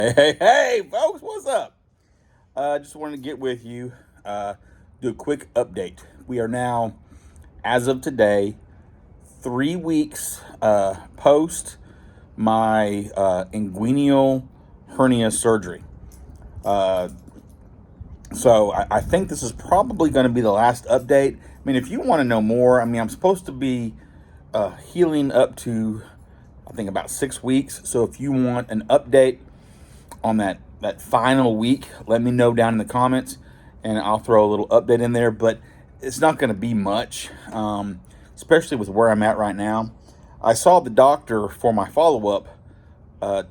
Hey, folks, what's up? Just wanted to get with you, do a quick update. We are now, as of today, 3 weeks post my inguinal hernia surgery. Uh, so I think this is probably going to be the last update. I mean, if you want to know more, I mean, I'm supposed to be healing up to, I think, about 6 weeks. So if you want an update on that final week, let me know down in the comments, and I'll throw a little update in there. But it's not going to be much, especially with where I'm at right now. I saw the doctor for my follow up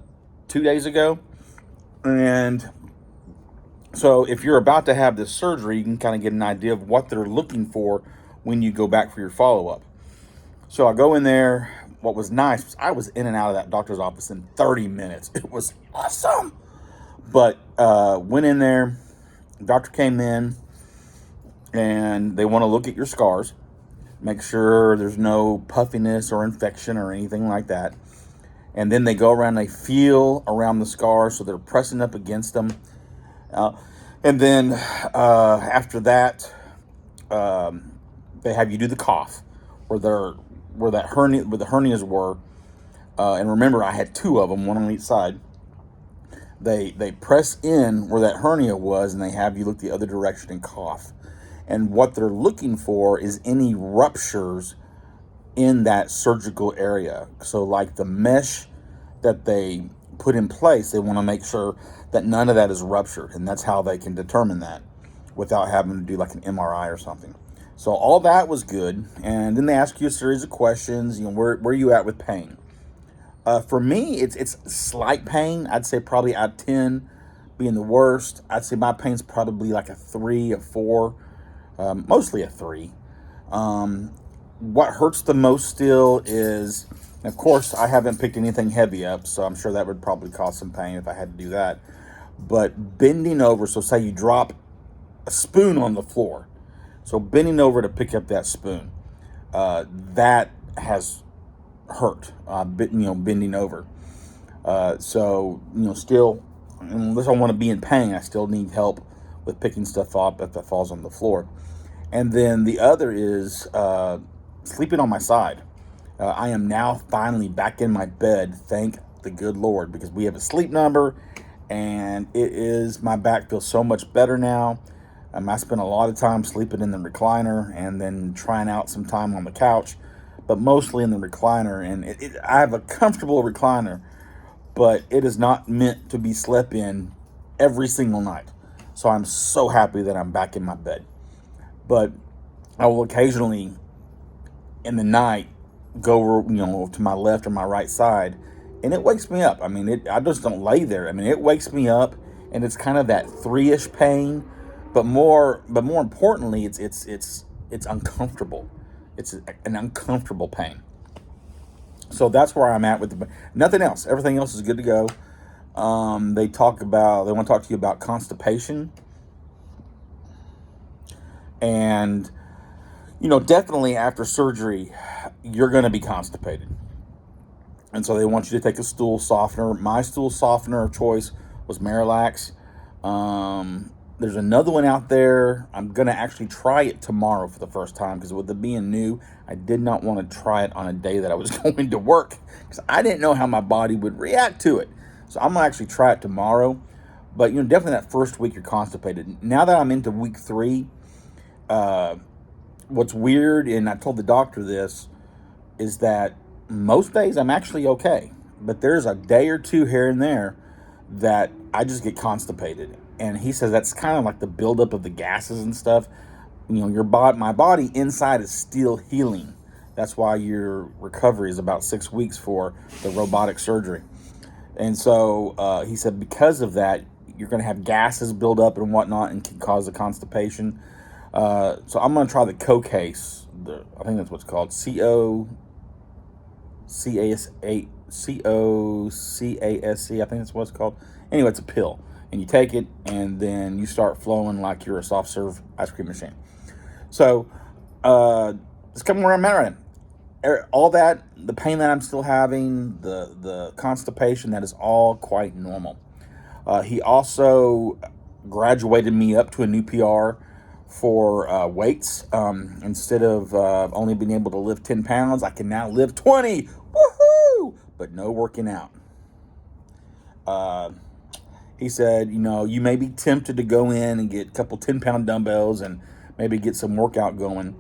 2 days ago, and so if you're about to have this surgery, you can kind of get an idea of what they're looking for when you go back for your follow up. So I go in there. What was nice was I was in and out of that doctor's office in 30 minutes. It was awesome. But went in there, doctor came in, and they want to look at your scars, make sure there's no puffiness or infection or anything like that. And then they go around, they feel around the scars, so they're pressing up against them. Uh, and then after that, they have you do the cough, where that hernia, where the hernias were. And remember, I had two of them, one on each side. They press in where that hernia was, and they have you look the other direction and cough. And what they're looking for is any ruptures in that surgical area. So like the mesh that they put in place, they want to make sure that none of that is ruptured, and that's how they can determine that without having to do like an MRI or something. So all that was good, and then they ask you a series of questions. Where are you at with pain? For me, it's slight pain. I'd say probably out of 10 being the worst. I'd say my pain's probably like a 3, a 4, mostly a 3. What hurts the most still is, of course, I haven't picked anything heavy up, so I'm sure that would probably cause some pain if I had to do that. But bending over, so say you drop a spoon on the floor, so bending over to pick up that spoon, that has hurt, bending over. Still, unless I want to be in pain, I still need help with picking stuff up if it falls on the floor. And then the other is sleeping on my side. I am now finally back in my bed, thank the good Lord, because we have a sleep number, and my back feels so much better now. I spent a lot of time sleeping in the recliner and then trying out some time on the couch, but mostly in the recliner. And I have a comfortable recliner, but it is not meant to be slept in every single night. So I'm so happy that I'm back in my bed. But I will occasionally in the night go, to my left or my right side, and it wakes me up. I mean, I just don't lay there. I mean, it wakes me up, and it's kind of that 3-ish pain, but more importantly, it's uncomfortable. It's an uncomfortable pain. So that's where I'm at with nothing else. Everything else is good to go. They want to talk to you about constipation, and definitely after surgery, you're going to be constipated. And so they want you to take a stool softener. My stool softener of choice was Marilax. There's another one out there. I'm going to actually try it tomorrow for the first time, because with it being new, I did not want to try it on a day that I was going to work, because I didn't know how my body would react to it. So I'm going to actually try it tomorrow. But, definitely that first week you're constipated. Now that I'm into week 3, what's weird, and I told the doctor this, is that most days I'm actually okay. But there's a day or two here and there that I just get constipated. And he says that's kind of like the buildup of the gases and stuff. My body inside is still healing. That's why your recovery is about 6 weeks for the robotic surgery. And so he said because of that, you're going to have gases build up and whatnot, and can cause a constipation. So I'm going to try the Cocase. I think that's what's called. COCASC. I think that's what it's called. Anyway, it's a pill, and you take it, and then you start flowing like you're a soft serve ice cream machine. So it's coming where I'm at right now. All that, the pain that I'm still having, the constipation, that is all quite normal. He also graduated me up to a new PR for weights. Instead of only being able to lift 10 pounds, I can now lift 20. Woohoo! But no working out. Uh, he said, you may be tempted to go in and get a couple 10-pound dumbbells and maybe get some workout going.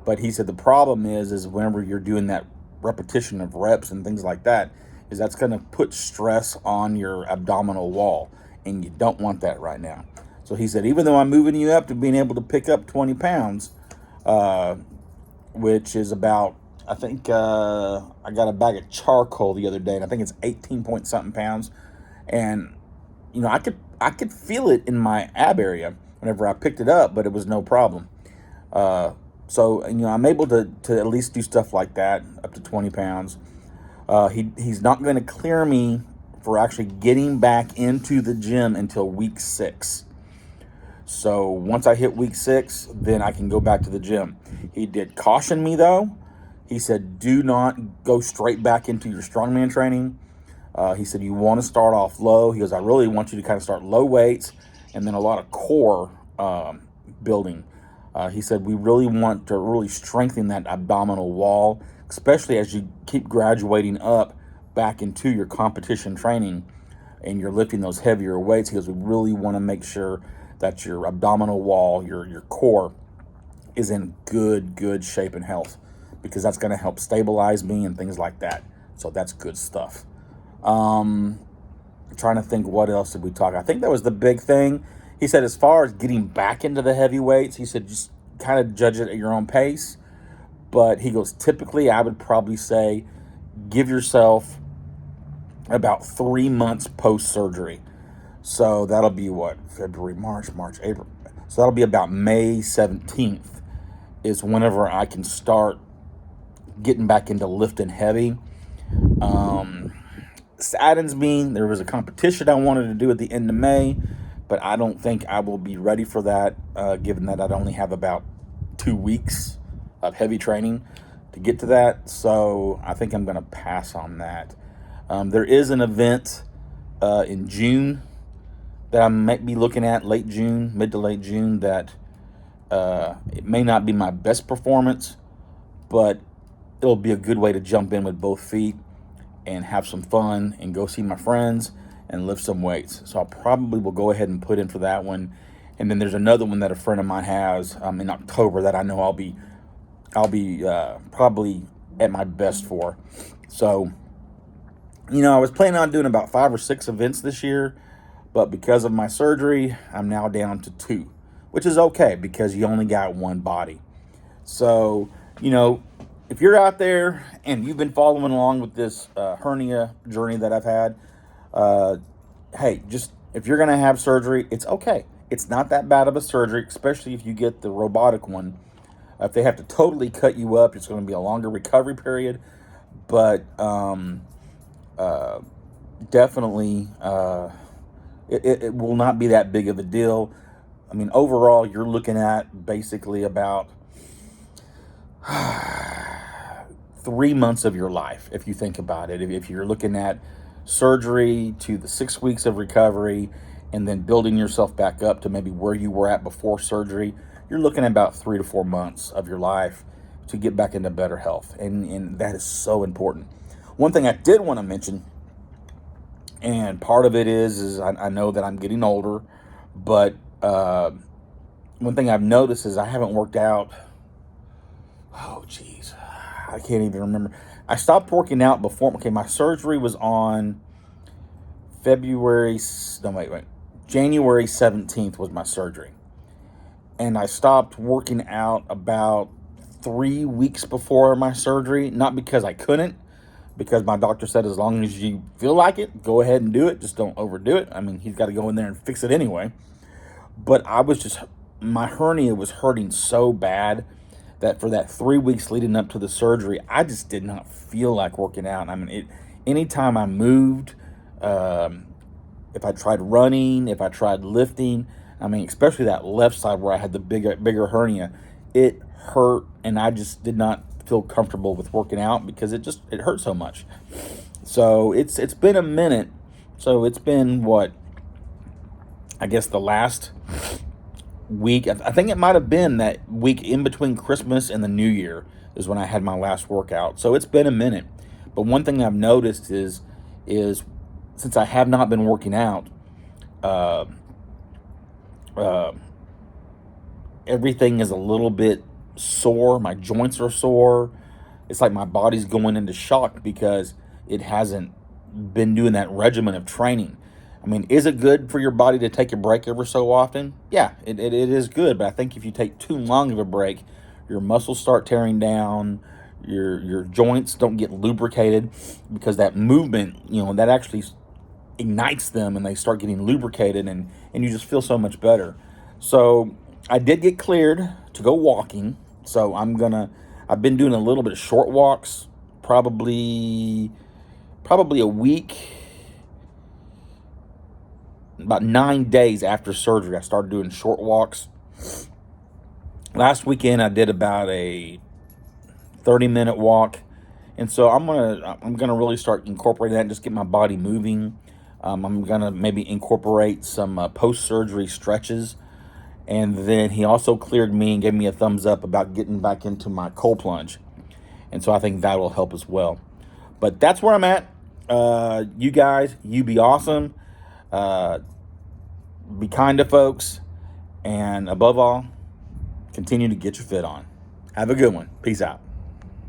But he said the problem is whenever you're doing that repetition of reps and things like that, is that's going to put stress on your abdominal wall, and you don't want that right now. So he said, even though I'm moving you up to being able to pick up 20 pounds, which is about, I think I got a bag of charcoal the other day, and I think it's 18 point something pounds. And, I could feel it in my ab area whenever I picked it up, but it was no problem. So, I'm able to at least do stuff like that, up to 20 pounds. He's not going to clear me for actually getting back into the gym until week 6. So once I hit week 6, then I can go back to the gym. He did caution me, though. He said, do not go straight back into your strongman training. He said, you want to start off low. He goes, I really want you to kind of start low weights and then a lot of core building. He said, we really want to really strengthen that abdominal wall, especially as you keep graduating up back into your competition training and you're lifting those heavier weights. He goes, we really want to make sure that your abdominal wall, your core, is in good shape and health, because that's going to help stabilize me and things like that. So that's good stuff. Trying to think, what else did we talk? I think that was the big thing. He said, as far as getting back into the heavy weights, he said, just kind of judge it at your own pace. But he goes, typically, I would probably say give yourself about 3 months post-surgery. So that'll be what? February, March, April. So that'll be about May 17th is whenever I can start getting back into lifting heavy. Saddens me. There was a competition I wanted to do at the end of May, but I don't think I will be ready for that, given that I'd only have about 2 weeks of heavy training to get to that. So I think I'm going to pass on that. There is an event in June that I might be looking at, mid to late June, that it may not be my best performance, but it'll be a good way to jump in with both feet and have some fun and go see my friends and lift some weights. So I probably will go ahead and put in for that one. And then there's another one that a friend of mine has in October that I know I'll be probably at my best for. So, I was planning on doing about 5 or 6 events this year, but because of my surgery, I'm now down to 2, which is okay because you only got one body. So, if you're out there and you've been following along with this hernia journey that I've had, hey, just if you're going to have surgery, it's okay. It's not that bad of a surgery, especially if you get the robotic one. If they have to totally cut you up, it's going to be a longer recovery period. But definitely, it will not be that big of a deal. I mean, overall, you're looking at basically about 3 months of your life, if you think about it. If you're looking at surgery to the 6 weeks of recovery and then building yourself back up to maybe where you were at before surgery, you're looking at about 3 to 4 months of your life to get back into better health. And that is so important. One thing I did want to mention, and part of it is I know that I'm getting older, but one thing I've noticed is I haven't worked out. Oh, geez. I can't even remember. I stopped working out before. Okay, my surgery was on January 17th was my surgery. And I stopped working out about 3 weeks before my surgery. Not because I couldn't, because my doctor said as long as you feel like it, go ahead and do it. Just don't overdo it. I mean, he's got to go in there and fix it anyway. But my hernia was hurting so bad that for that 3 weeks leading up to the surgery, I just did not feel like working out. I mean, anytime I moved, if I tried running, if I tried lifting, I mean, especially that left side where I had the bigger hernia, it hurt, and I just did not feel comfortable with working out because it hurt so much. So it's been a minute. So it's been what, I guess the last week, I think it might have been that week in between Christmas and the New Year is when I had my last workout. So it's been a minute. But one thing I've noticed is since I have not been working out, uh, uh, everything is a little bit sore. My joints are sore. It's like my body's going into shock because it hasn't been doing that regimen of training. I mean, is it good for your body to take a break ever so often? Yeah, it is good. But I think if you take too long of a break, your muscles start tearing down. Your joints don't get lubricated because that movement, that actually ignites them and they start getting lubricated, and you just feel so much better. So I did get cleared to go walking. So I've been doing a little bit of short walks, probably a week, about 9 days after surgery. I started doing short walks. Last weekend I did about a 30-minute walk. And so I'm gonna really start incorporating that and just get my body moving. I'm gonna maybe incorporate some post-surgery stretches, and then he also cleared me and gave me a thumbs up about getting back into my cold plunge, and so I think that will help as well. But that's where I'm at. You guys, you be awesome. Uh, be kind to folks, and above all, continue to get your fit on. Have a good one. Peace out.